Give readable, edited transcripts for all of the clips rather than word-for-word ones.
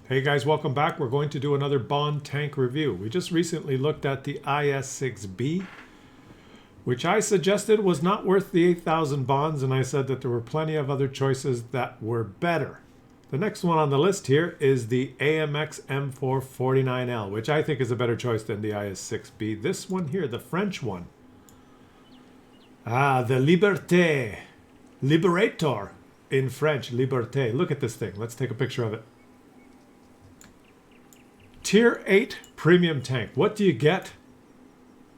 Hey guys, welcome back. We're going to do another Bond tank review. We just recently looked at the IS-6B, which I suggested was not worth the 8,000 bonds, and I said that there were plenty of other choices that were better. The next one on the list here is the AMX M449L, which I think is a better choice than the IS-6B. This one here, the French one. The Liberte. Liberator in French, Liberte. Look at this thing. Let's take a picture of it. Tier 8 premium tank. What do you get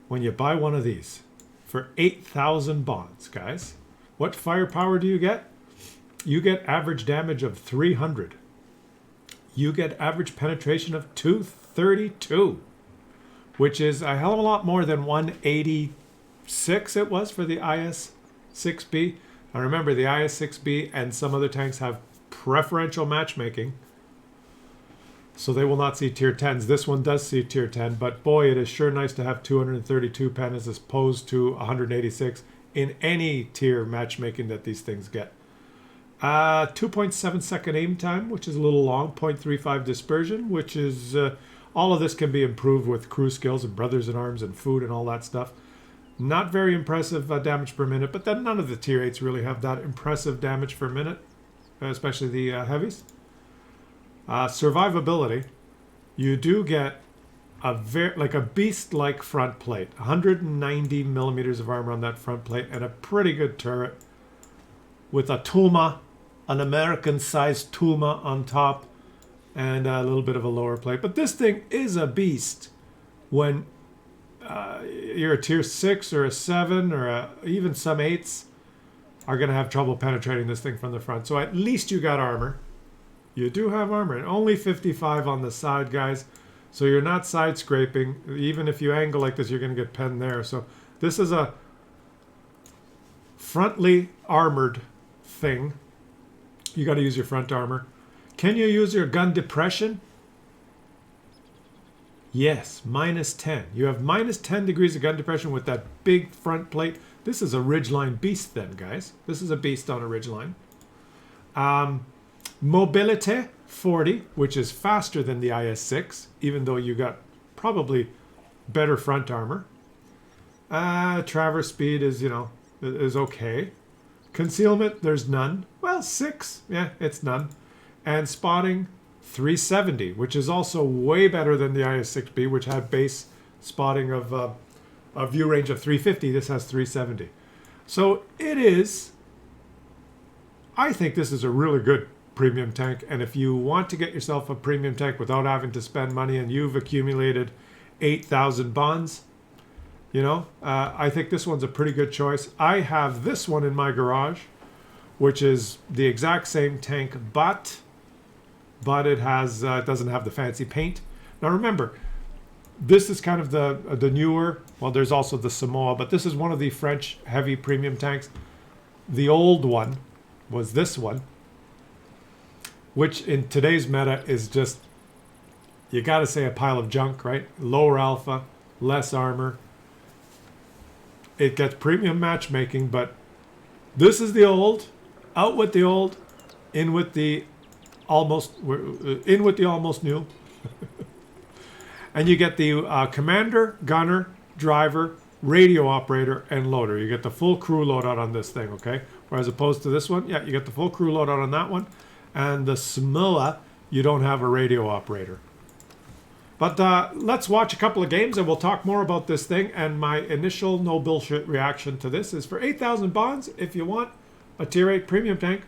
when you buy one of these? For 8,000 bonds, guys. What firepower do you get? You get average damage of 300. You get average penetration of 232, which is a hell of a lot more than 186 it was for the IS-6B. Now remember, the IS-6B and some other tanks have preferential matchmaking, so they will not see tier 10s. This one does see tier 10, but boy, it is sure nice to have 232 pen as opposed to 186 in any tier matchmaking that these things get. 2.7 second aim time, which is a little long. 0.35 dispersion, which is all of this can be improved with crew skills and brothers in arms and food and all that stuff. Not very impressive damage per minute, but then none of the tier 8s really have that impressive damage per minute, especially the heavies. Survivability, you do get a beast-like front plate, 190 millimeters of armor on that front plate, and a pretty good turret with a Tuma, an American-sized Tuma on top, and a little bit of a lower plate. But this thing is a beast when you're a tier 6 or a 7 or even some 8s are going to have trouble penetrating this thing from the front. So at least you got armor. You do have armor, and only 55 on the side, guys. So you're not side scraping. Even if you angle like this, you're going to get penned there. So this is a frontly armored thing. You got to use your front armor. Can you use your gun depression? Yes, -10. You have -10 degrees of gun depression with that big front plate. This is a ridgeline beast then, guys. This is a beast on a ridgeline. Mobility 40, which is faster than the IS-6, even though you got probably better front armor. Traverse speed is, is okay. Concealment, there's none. Well, 6, yeah, it's none. And spotting 370, which is also way better than the IS-6B, which had base spotting of a view range of 350. This has 370. So it is, I think this is a really good premium tank, and if you want to get yourself a premium tank without having to spend money and you've accumulated 8,000 bonds, I think this one's a pretty good choice. I have this one in my garage, which is the exact same tank, but it has it doesn't have the fancy paint. Now remember, this is kind of the newer, well, there's also the Samoa, but this is one of the French heavy premium tanks. The old one was this one, which in today's meta is just, you got to say, a pile of junk, right? Lower alpha, less armor. It gets premium matchmaking, but this is the old. Out with the old, in with the almost new. And you get the commander, gunner, driver, radio operator, and loader. You get the full crew loadout on this thing, okay? Whereas opposed to this one, yeah, you get the full crew loadout on that one. And the Samoa, you don't have a radio operator. But let's watch a couple of games and we'll talk more about this thing. And my initial no bullshit reaction to this is, for 8,000 bonds, if you want a tier 8 premium tank,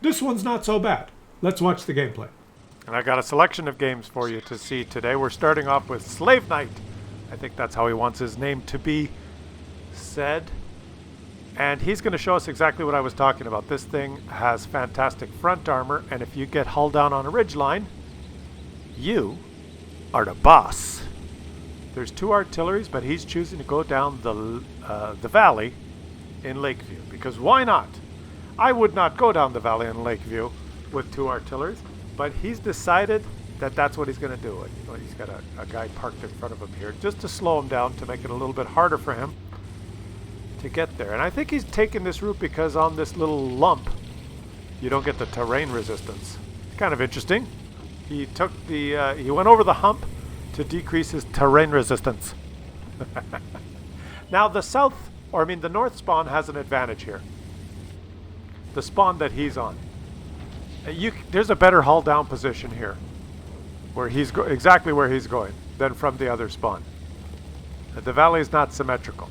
this one's not so bad. Let's watch the gameplay. And I got a selection of games for you to see today. We're starting off with Slave Knight. I think that's how he wants his name to be said. And he's going to show us exactly what I was talking about. This thing has fantastic front armor, and if you get hull down on a ridgeline, you are the boss. There's 2 artilleries, but he's choosing to go down the valley in Lakeview, because why not? I would not go down the valley in Lakeview with 2 artilleries, but he's decided that that's what he's going to do. And, he's got a guy parked in front of him here just to slow him down, to make it a little bit harder for him to get there. And I think he's taken this route because on this little lump you don't get the terrain resistance. Kind of interesting. He took the he went over the hump to decrease his terrain resistance. Now the south, or I mean the north spawn has an advantage here. The spawn that he's on. There's a better hull down position here, where he's exactly where he's going, than from the other spawn. The valley is not symmetrical.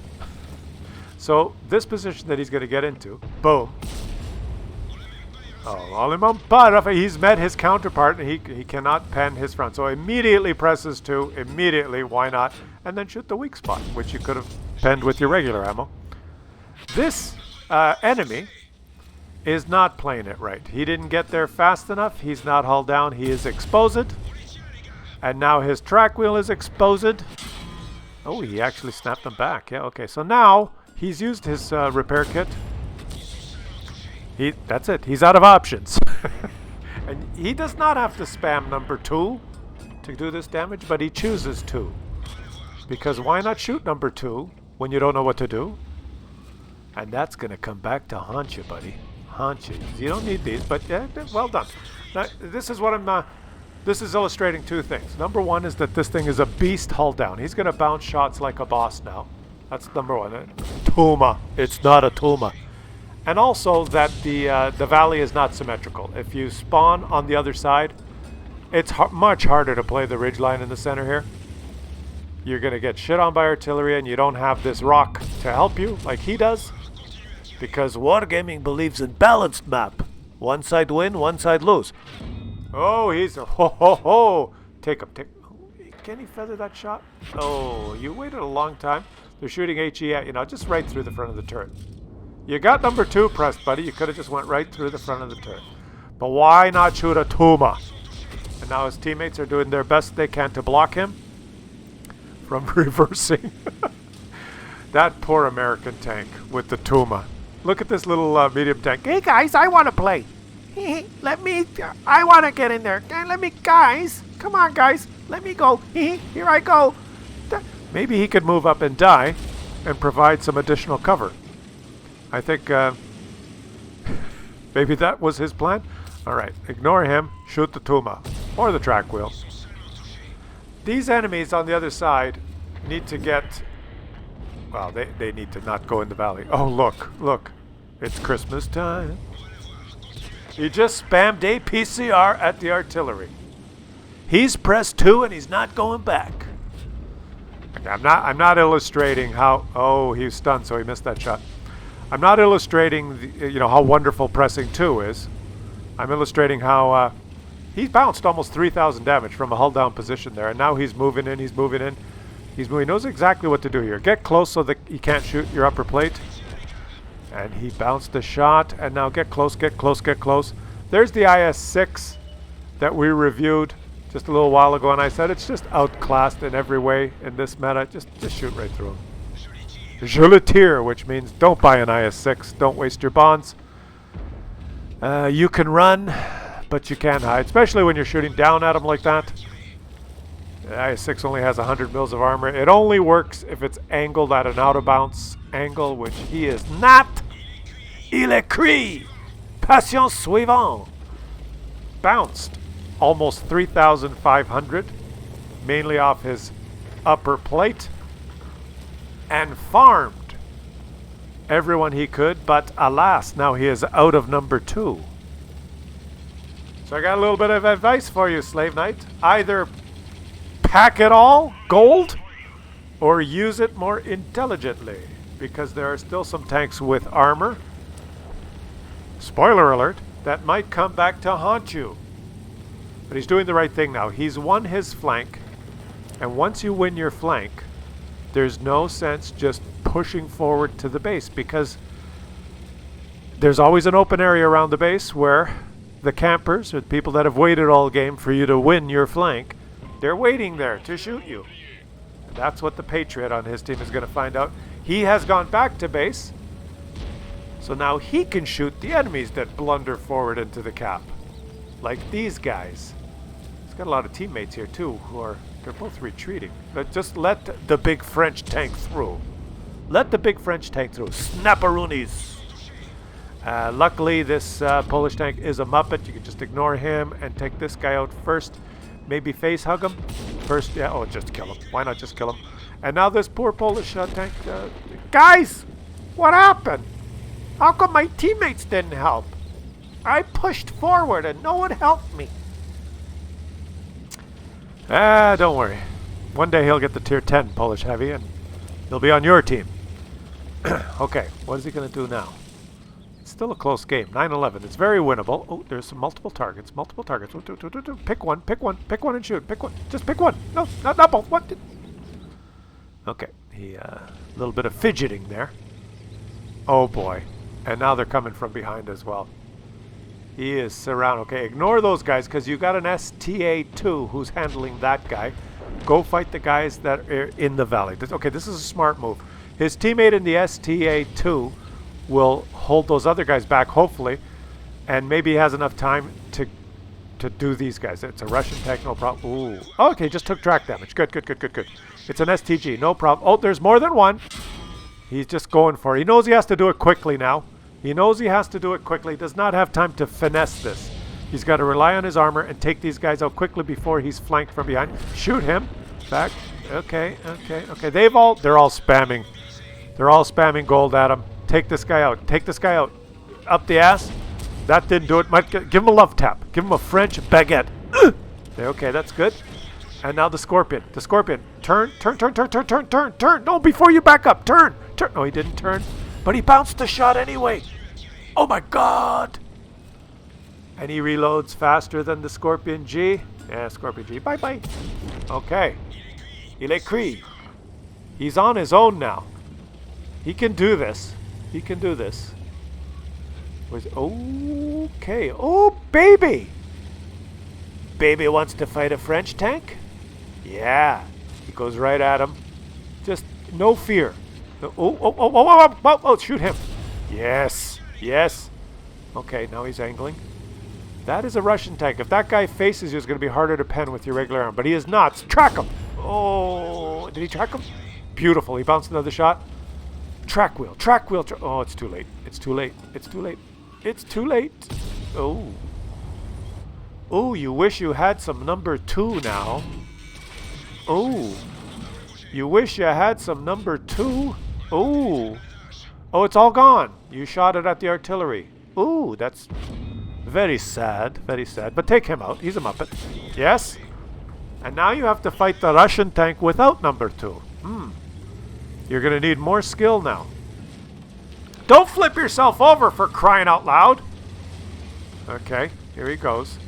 So this position that he's going to get into, boom. Oh, he's met his counterpart and he cannot pen his front. So immediately presses 2, immediately, why not? And then shoot the weak spot, which you could have penned with your regular ammo. This enemy is not playing it right. He didn't get there fast enough. He's not hull down. He is exposed. And now his track wheel is exposed. Oh, he actually snapped them back. Yeah, okay. So now he's used his repair kit. That's it. He's out of options. And he does not have to spam number 2 to do this damage, but he chooses to. Because why not shoot number 2 when you don't know what to do? And that's going to come back to haunt you, buddy. Haunt you. You don't need these, but yeah, well done. Now, this is what I'm... this is illustrating 2 things. Number 1 is that this thing is a beast hull down. He's going to bounce shots like a boss now. That's number 1. Tuma. It's not a Tuma. And also that the valley is not symmetrical. If you spawn on the other side, it's much harder to play the ridgeline in the center here. You're going to get shit on by artillery and you don't have this rock to help you like he does. Because Wargaming believes in balanced map. One side win, one side lose. Oh, he's a ho ho ho. Take him. Can he feather that shot? Oh, you waited a long time. They're shooting HE at you now, just right through the front of the turret. You got number 2 pressed, buddy. You could have just went right through the front of the turret. But why not shoot a Tuma? And now his teammates are doing their best they can to block him from reversing. That poor American tank with the Tuma. Look at this little medium tank. Hey guys, I want to play. I want to get in there. Guys. Come on guys. Let me go. Here I go. Maybe he could move up and die and provide some additional cover. I think maybe that was his plan. Alright, ignore him. Shoot the Tuma. Or the track wheel. These enemies on the other side need to get... Well, they need to not go in the valley. Oh, look. It's Christmas time. He just spammed a PCR at the artillery. He's pressed 2 and he's not going back. I'm not illustrating how... Oh, he's stunned, so he missed that shot. I'm not illustrating, how wonderful pressing 2 is. I'm illustrating how he's bounced almost 3,000 damage from a hull down position there, and now he's moving in. He knows exactly what to do here. Get close so that he can't shoot your upper plate. And he bounced a shot, and now get close. There's the IS-6 that we reviewed just a little while ago, and I said it's just outclassed in every way in this meta. Just shoot right through him. Je le tire, which means don't buy an IS-6. Don't waste your bonds. You can run, but you can't hide, especially when you're shooting down at him like that. The IS-6 only has 100 mils of armor. It only works if it's angled at an out-of-bounds angle, which he is not. Il écrit. Patient suivant. Bounced almost 3,500, mainly off his upper plate. And farmed everyone he could, but alas, now he is out of number 2. So I got a little bit of advice for you, Slave Knight. Either pack it all, gold, or use it more intelligently, because there are still some tanks with armor, spoiler alert, that might come back to haunt you. But he's doing the right thing now. He's won his flank, and once you win your flank, there's no sense just pushing forward to the base, because there's always an open area around the base where the campers, or the people that have waited all game for you to win your flank, they're waiting there to shoot you. And that's what the Patriot on his team is going to find out. He has gone back to base, so now he can shoot the enemies that blunder forward into the cap, like these guys. He's got a lot of teammates here too who are... They're both retreating. But just let the big French tank through. Let the big French tank through. Snapperoonies. Luckily, this Polish tank is a Muppet. You can just ignore him and take this guy out first. maybe face hug him. First, yeah, oh, just kill him. Why not just kill him? And now this poor Polish tank. Guys, what happened? How come my teammates didn't help? I pushed forward and no one helped me. Don't worry. One day he'll get the tier 10 Polish heavy and he'll be on your team. Okay, what is he going to do now? It's still a close game. 9-11. It's very winnable. Oh, there's some multiple targets. Multiple targets. Pick one. Pick one. Pick one and shoot. Pick one. Just pick one. No, not both. What? Okay. He, a little bit of fidgeting there. Oh, boy. And now they're coming from behind as well. He is surrounded. Okay, ignore those guys because you got an STA-2 who's handling that guy. Go fight the guys that are in the valley. This is a smart move. His teammate in the STA-2 will hold those other guys back, hopefully, and maybe he has enough time to do these guys. It's a Russian tank, no problem. Ooh. Okay, just took track damage. Good. It's an STG, no problem. Oh, there's more than one. He's just going for it. He knows he has to do it quickly now. He knows he has to do it quickly. He does not have time to finesse this. He's got to rely on his armor and take these guys out quickly before he's flanked from behind. Shoot him. Back. Okay. They're all spamming. They're all spamming gold at him. Take this guy out. Take this guy out. Up the ass. That didn't do it. Give him a love tap. Give him a French baguette. Okay, that's good. And now the Scorpion. The Scorpion. Turn. No, before you back up. Turn. No, he didn't turn. But he bounced the shot anyway. Oh my god. And he reloads faster than the Scorpion G. Yeah, Scorpion G. Bye-bye. Okay. Il est cuit. He's on his own now. He can do this. Okay. Oh, baby. Baby wants to fight a French tank? Yeah. He goes right at him. Just no fear. Oh, shoot him. Yes. Okay, now he's angling. That is a Russian tank. If that guy faces you, it's going to be harder to pen with your regular arm. But he is not. Track him. Oh, did he track him? Beautiful. He bounced another shot. Track wheel. Oh, it's too late. Oh, you wish you had some number 2 now. Oh, you wish you had some number 2. Oh, it's all gone. You shot it at the artillery. Ooh, that's very sad. But take him out. He's a muppet. Yes. And now you have to fight the Russian tank without number 2. You're going to need more skill now. Don't flip yourself over, for crying out loud. Okay, here he goes.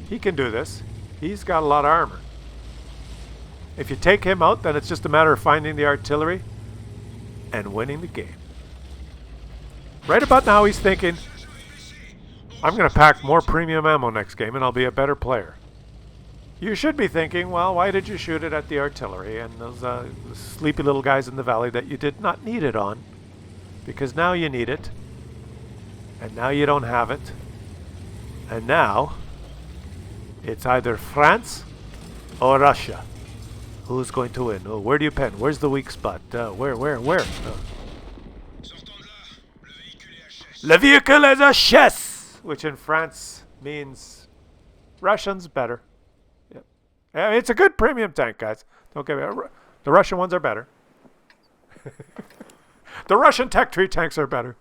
He can do this. He's got a lot of armor. If you take him out, then it's just a matter of finding the artillery and winning the game. Right about now, he's thinking, I'm going to pack more premium ammo next game and I'll be a better player. You should be thinking, well, why did you shoot it at the artillery and those sleepy little guys in the valley that you did not need it on? Because now you need it. And now you don't have it. And now it's either France or Russia. Who's going to win? Oh, where do you pen? Where's the weak spot? Where? Le véhicule est a chasse, which in France means Russians better. Yep. Yeah, it's a good premium tank, guys. Don't get me wrong. The Russian ones are better. The Russian Tech Tree tanks are better.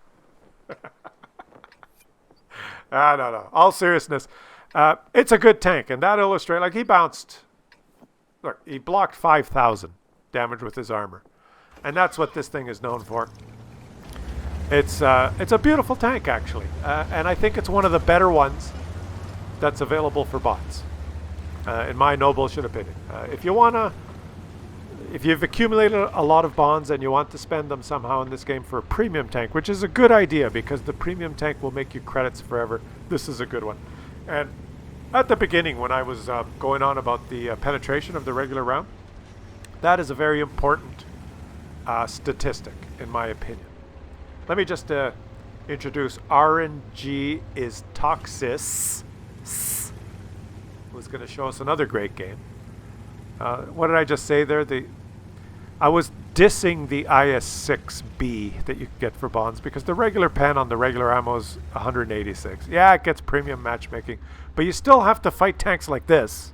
No. All seriousness. It's a good tank, and that illustrates, like, he bounced. Look, he blocked 5,000 damage with his armor. And that's what this thing is known for. It's a beautiful tank, actually. And I think it's one of the better ones that's available for bots. In my no-bullshit opinion. If you've accumulated a lot of bonds and you want to spend them somehow in this game for a premium tank, which is a good idea because the premium tank will make you credits forever, this is a good one. And at the beginning, when I was going on about the penetration of the regular round, that is a very important statistic, in my opinion. Let me just introduce RNG is Toxis, who's going to show us another great game. What did I just say there? I was dissing the IS-6B that you can get for bonds because the regular pen on the regular ammo is 186. Yeah, it gets premium matchmaking, but you still have to fight tanks like this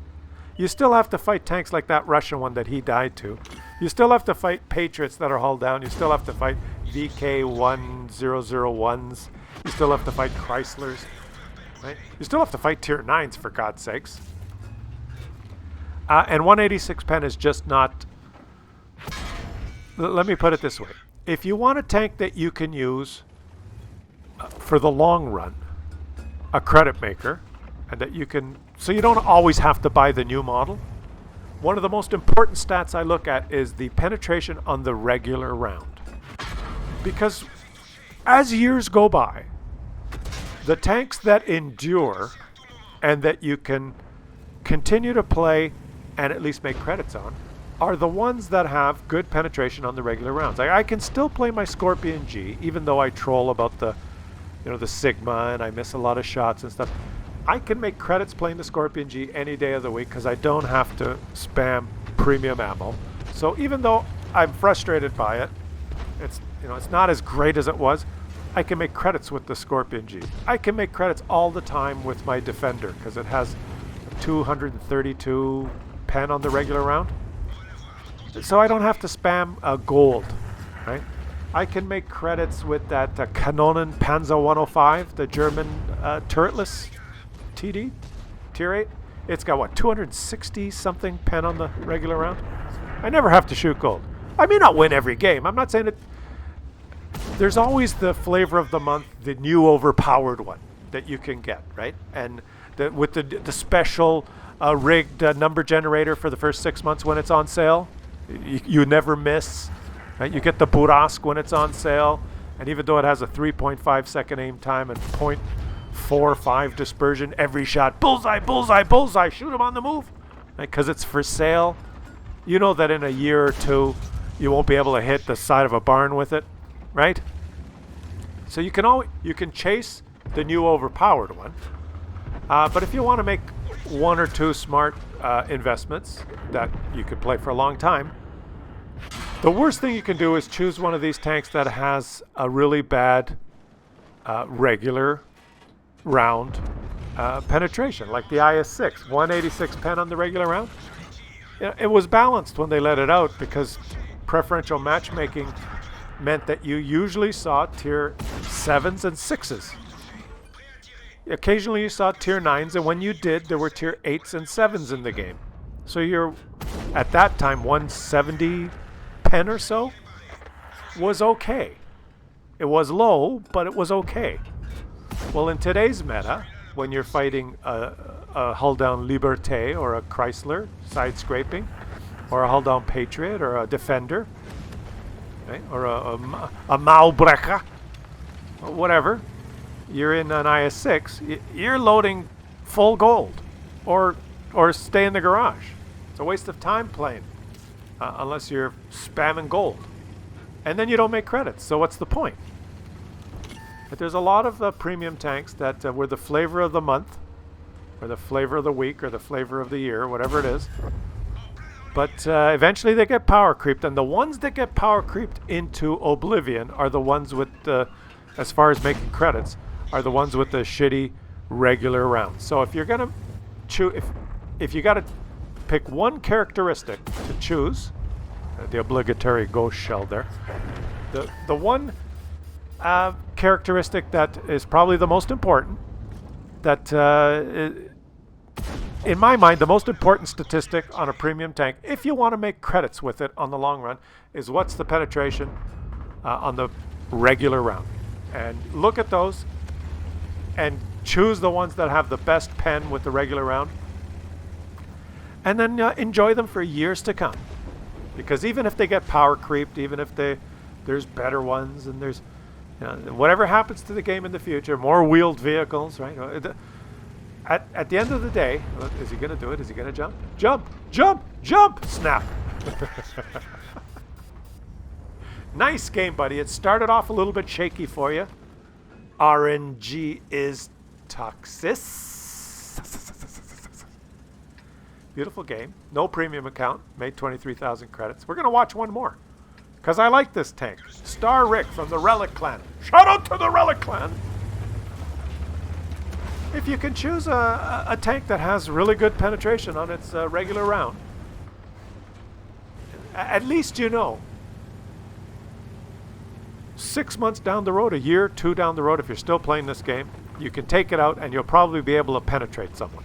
You still have to fight tanks like that Russian one that he died to. You still have to fight Patriots that are hull down. You still have to fight VK-1001s. You still have to fight Chryslers. Right? You still have to fight Tier 9s, for God's sakes. And 186 pen is just not... Let me put it this way. If you want a tank that you can use for the long run, a credit maker, and that you can... So you don't always have to buy the new model. One of the most important stats I look at is the penetration on the regular round. Because as years go by, the tanks that endure and that you can continue to play and at least make credits on are the ones that have good penetration on the regular rounds. I can still play my Scorpion G, even though I troll about the Sigma and I miss a lot of shots and stuff. I can make credits playing the Scorpion G any day of the week because I don't have to spam premium ammo. So even though I'm frustrated by it, it's not as great as it was. I can make credits with the Scorpion G. I can make credits all the time with my Defender because it has 232 pen on the regular round. So I don't have to spam gold, right? I can make credits with that Kanonen Panzer 105, the German turretless TD, Tier 8. It's got, what, 260 something pen on the regular round? I never have to shoot gold. I may not win every game. I'm not saying it. There's always the flavor of the month, the new overpowered one that you can get, right? And with the special rigged number generator for the first 6 months when it's on sale. You never miss. Right? You get the Burask when it's on sale. And even though it has a 3.5 second aim time and 0.45 dispersion, every shot, bullseye, bullseye, bullseye, shoot him on the move. Because it's for sale. You know that in a year or two, you won't be able to hit the side of a barn with it. Right? So you can chase the new overpowered one. But if you want to make one or two smart investments that you could play for a long time, the worst thing you can do is choose one of these tanks that has a really bad regular round penetration, like the IS-6, 186 pen on the regular round. It was balanced when they let it out because preferential matchmaking meant that you usually saw tier 7s and 6s. Occasionally you saw tier 9s, and when you did, there were tier 8s and 7s in the game. So you're, at that time, 170 pen or so was okay. It was low, but it was okay. Well, in today's meta, when you're fighting a hull-down Liberte or a Chrysler side-scraping, or a hull-down Patriot or a Defender, right? Or a Malbrecher, or whatever, you're in an IS-6, you're loading full gold, or stay in the garage. It's a waste of time playing, unless you're spamming gold. And then you don't make credits, so what's the point? But there's a lot of premium tanks that were the flavor of the month, or the flavor of the week, or the flavor of the year, whatever it is. But eventually they get power creeped, and the ones that get power creeped into oblivion are the ones with, as far as making credits, are the ones with the shitty regular rounds. So if you're gonna choose, if you got to pick one characteristic to choose, the obligatory ghost shell there, the one characteristic that is probably the most important, that in my mind, the most important statistic on a premium tank, if you want to make credits with it on the long run, is what's the penetration on the regular round. And look at those and choose the ones that have the best pen with the regular round. And then enjoy them for years to come. Because even if they get power creeped, even if there's better ones, and there's whatever happens to the game in the future, more wheeled vehicles, right? At the end of the day, is he going to do it? Is he going to jump? Jump! Jump! Jump! Snap! Nice game, buddy. It started off a little bit shaky for you. RNG is toxic. Beautiful game. No premium account. Made 23,000 credits. We're going to watch one more. Because I like this tank. Star Rick from the Relic Clan. Shout out to the Relic Clan! If you can choose a tank that has really good penetration on its regular round, at least you know 6 months down the road, a year, 2 down the road, if you're still playing this game, you can take it out and you'll probably be able to penetrate someone.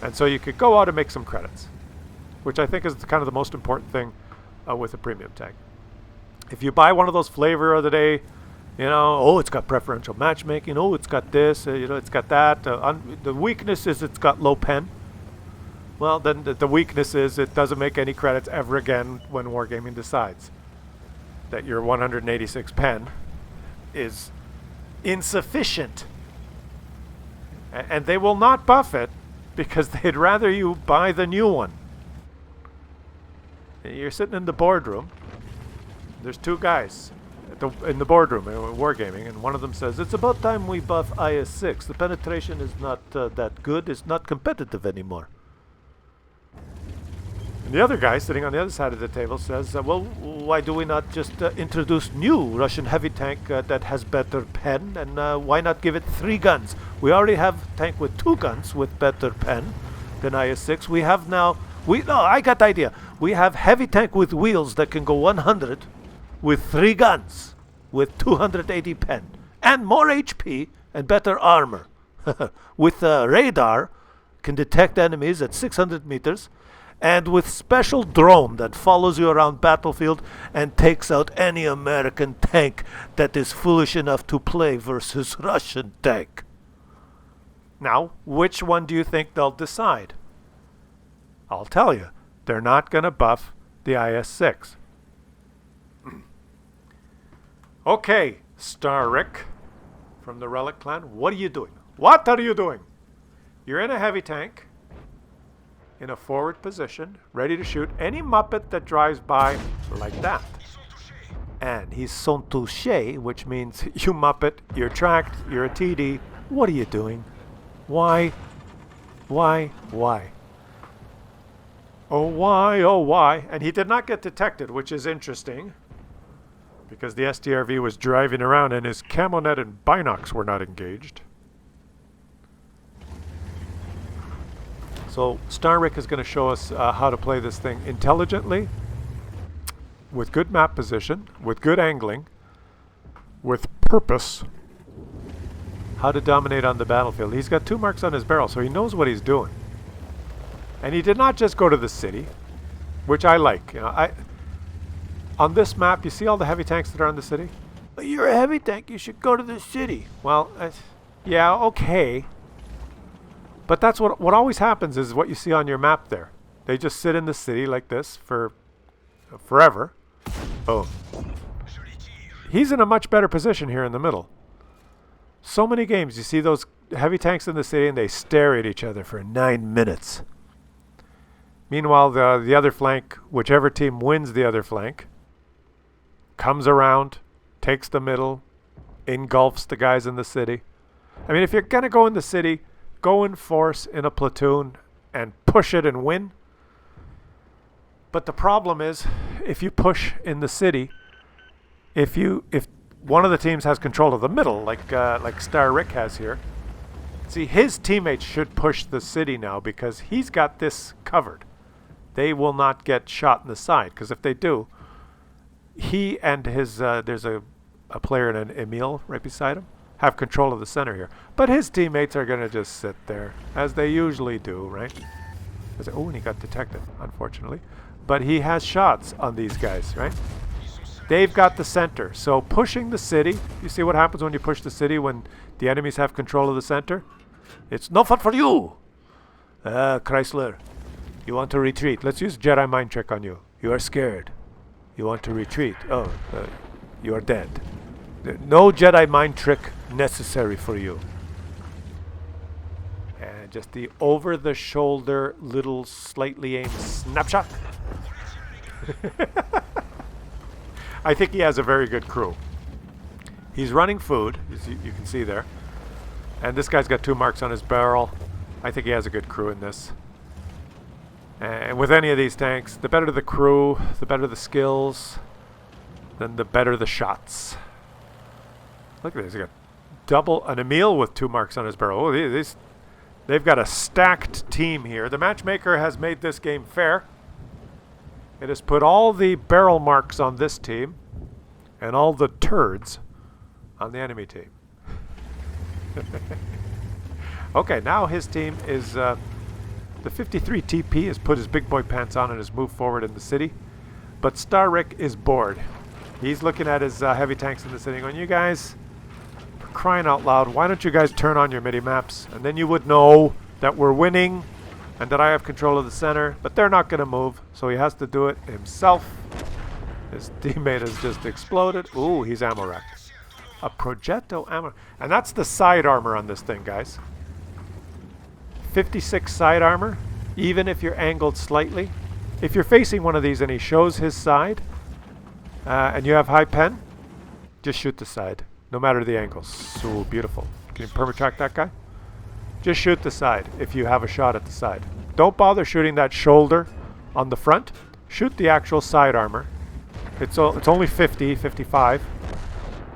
And so you could go out and make some credits, which I think is kind of the most important thing with a premium tank. If you buy one of those flavor of the day, oh, it's got preferential matchmaking, oh, it's got this, it's got that. The weakness is it's got low pen. Well, then the weakness is it doesn't make any credits ever again when Wargaming decides that your 186 pen is insufficient. And they will not buff it because they'd rather you buy the new one. You're sitting in the boardroom. There's 2 guys in the boardroom Wargaming, and one of them says, "It's about time we buff IS-6. The penetration is not that good. It's not competitive anymore." And the other guy sitting on the other side of the table says, "Well, why do we not just introduce new Russian heavy tank that has better pen, and why not give it 3 guns? We already have a tank with 2 guns with better pen than IS-6. We have now, I got the idea. We have heavy tank with wheels that can go 100 with 3 guns with 280 pen and more HP and better armor. With radar, can detect enemies at 600 meters. And with special drone that follows you around battlefield and takes out any American tank that is foolish enough to play versus Russian tank." Now, which one do you think they'll decide? I'll tell you, they're not going to buff the IS-6. Okay, Star Rick from the Relic clan, what are you doing? What are you doing? You're in a heavy tank, in a forward position, ready to shoot any Muppet that drives by like that. And he's sans toucher, which means you Muppet, you're tracked, you're a TD. What are you doing? Why? Why? Why? Oh, why? Oh, why? And he did not get detected, which is interesting, because the STRV was driving around and his camo net and binocs were not engaged. So Star Rick is going to show us how to play this thing intelligently, with good map position, with good angling, with purpose, how to dominate on the battlefield. He's got 2 marks on his barrel, so he knows what he's doing. And he did not just go to the city, which I like. On this map, you see all the heavy tanks that are on the city? You're a heavy tank, you should go to the city. Well, yeah, okay. But that's what always happens is what you see on your map there. They just sit in the city like this for forever. Boom. He's in a much better position here in the middle. So many games, you see those heavy tanks in the city and they stare at each other for 9 minutes. Meanwhile, the other flank, whichever team wins the other flank, comes around, takes the middle, engulfs the guys in the city. I mean, if you're going to go in the city, go in force in a platoon and push it and win. But the problem is, if you push in the city, if one of the teams has control of the middle, like Star Rick has here, see, his teammates should push the city now because he's got this covered. They will not get shot in the side, because if they do, he and his there's a player and an Emil right beside him, have control of the center here. But his teammates are going to just sit there, as they usually do, right? Oh, and he got detected, unfortunately. But he has shots on these guys, right? They've got the center. So pushing the city, you see what happens when you push the city when the enemies have control of the center? It's no fun for you! Chrysler, you want to retreat. Let's use Jedi mind trick on you. You are scared. You want to retreat. Oh, you are dead. No Jedi mind trick necessary for you. And just the over-the-shoulder little slightly aimed snapshot. I think he has a very good crew. He's running food, as you can see there. And this guy's got 2 marks on his barrel. I think he has a good crew in this. And with any of these tanks, the better the crew, the better the skills, then the better the shots. Look at this. He got an Emil with 2 marks on his barrel. Oh, they've got a stacked team here. The matchmaker has made this game fair. It has put all the barrel marks on this team and all the turds on the enemy team. Okay, now his team is... the 53 TP has put his big boy pants on and has moved forward in the city. But Starrick is bored. He's looking at his heavy tanks in the city going, you guys... crying out loud, why don't you guys turn on your MIDI maps, and then you would know that we're winning and that I have control of the center, but they're not going to move, so he has to do it himself. His teammate has just exploded. Ooh, he's ammo wrecked. A Progetto ammo, and that's the side armor on this thing, guys. 56 side armor, even if you're angled slightly. If you're facing one of these and he shows his side, and you have high pen, just shoot the side. No matter the angles. So beautiful. Can you permatrack that guy? Just shoot the side if you have a shot at the side. Don't bother shooting that shoulder on the front. Shoot the actual side armor. It's only 50, 55.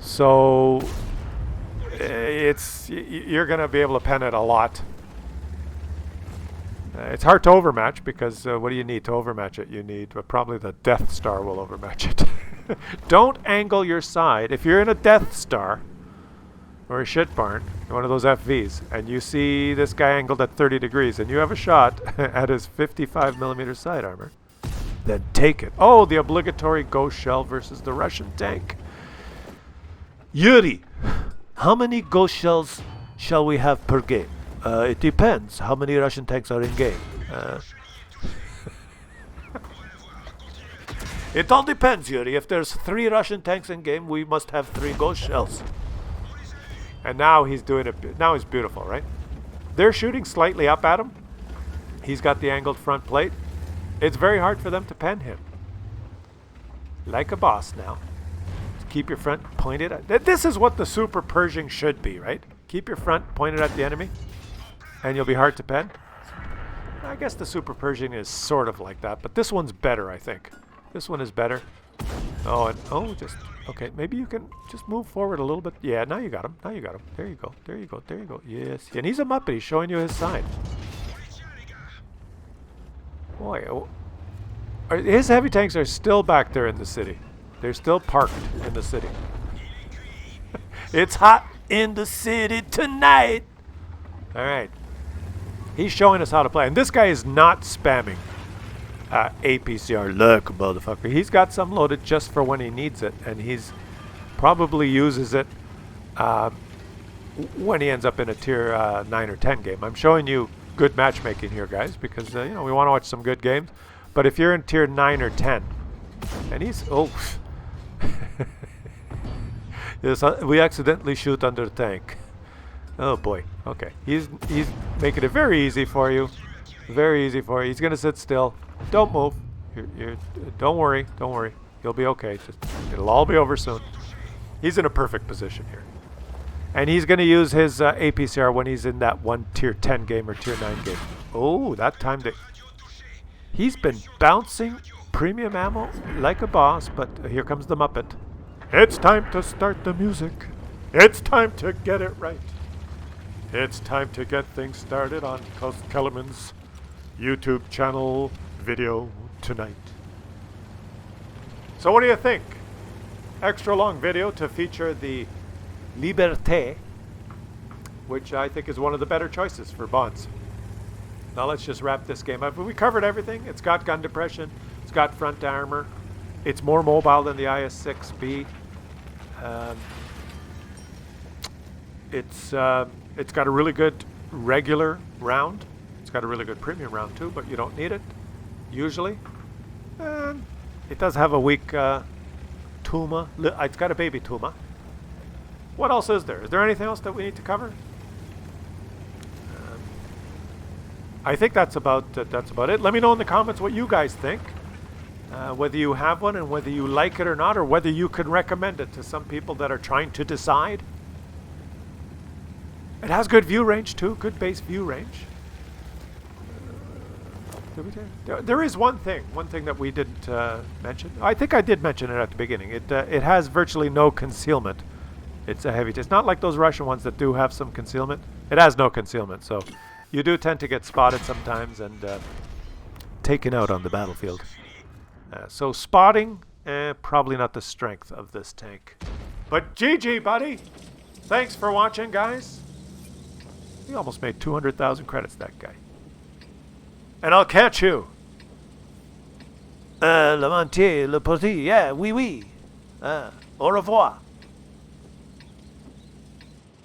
So you're going to be able to pen it a lot. It's hard to overmatch because what do you need to overmatch it? You need probably the Death Star will overmatch it. Don't angle your side. If you're in a Death Star or a shit barn, one of those FVs, and you see this guy angled at 30 degrees and you have a shot at his 55mm side armor, then take it. Oh, the obligatory ghost shell versus the Russian tank. Yuri, how many ghost shells shall we have per game? It depends how many Russian tanks are in game. It all depends, Yuri. If there's 3 Russian tanks in game, we must have 3 ghost shells. And now he's doing it. Now he's beautiful, right? They're shooting slightly up at him. He's got the angled front plate. It's very hard for them to pen him. Like a boss now. Keep your front pointed at... This is what the Super Pershing should be, right? Keep your front pointed at the enemy, and you'll be hard to pen. I guess the Super Pershing is sort of like that, but this one's better, I think. This one is better. Oh, and just okay. Maybe you can just move forward a little bit. Yeah, now you got him. Now you got him. There you go. There you go. There you go. Yes, and he's a Muppet. He's showing you his side. Boy, his heavy tanks are still back there in the city. They're still parked in the city. It's hot in the city tonight. All right. He's showing us how to play, and this guy is not spamming. APCR, look, motherfucker. He's got some loaded just for when he needs it, and he's probably uses it when he ends up in a tier 9 or 10 game. I'm showing you good matchmaking here, guys, because you know we want to watch some good games. But if you're in tier 9 or 10, and he's yes, we accidentally shoot under the tank. Oh boy. Okay, he's making it very easy for you. Very easy for you. He's gonna sit still. Don't move. Don't worry. Don't worry. You'll be okay. It'll all be over soon. He's in a perfect position here. And he's going to use his APCR when he's in that one tier 10 game or tier 9 game. Oh, that time he's been bouncing premium ammo like a boss, but here comes the Muppet. It's time to start the music. It's time to get it right. It's time to get things started on Kellerman's YouTube channel video tonight. So what do you think? Extra long video to feature the Liberte, which I think is one of the better choices for bonds. Now let's just wrap this game up. We covered everything. It's got gun depression. It's got front armor. It's more mobile than the IS-6B. It's got a really good regular round. It's got a really good premium round too, but you don't need it usually. It does have a weak Tuma. It's got a baby Tuma. What else is there? Is there anything else that we need to cover? I think that's about it. Let me know in the comments what you guys think. Whether you have one and whether you like it or not, or whether you could recommend it to some people that are trying to decide. It has good view range too, good base view range. There is one thing that we didn't mention. I think I did mention it at the beginning. It has virtually no concealment. It's a heavy. It's not like those Russian ones that do have some concealment. It has no concealment, so you do tend to get spotted sometimes and taken out on the battlefield. So spotting, probably not the strength of this tank. But GG, buddy! Thanks for watching, guys. He almost made 200,000 credits, that guy. And I'll catch you. Le mentier, le petit, yeah, oui, oui. Au revoir.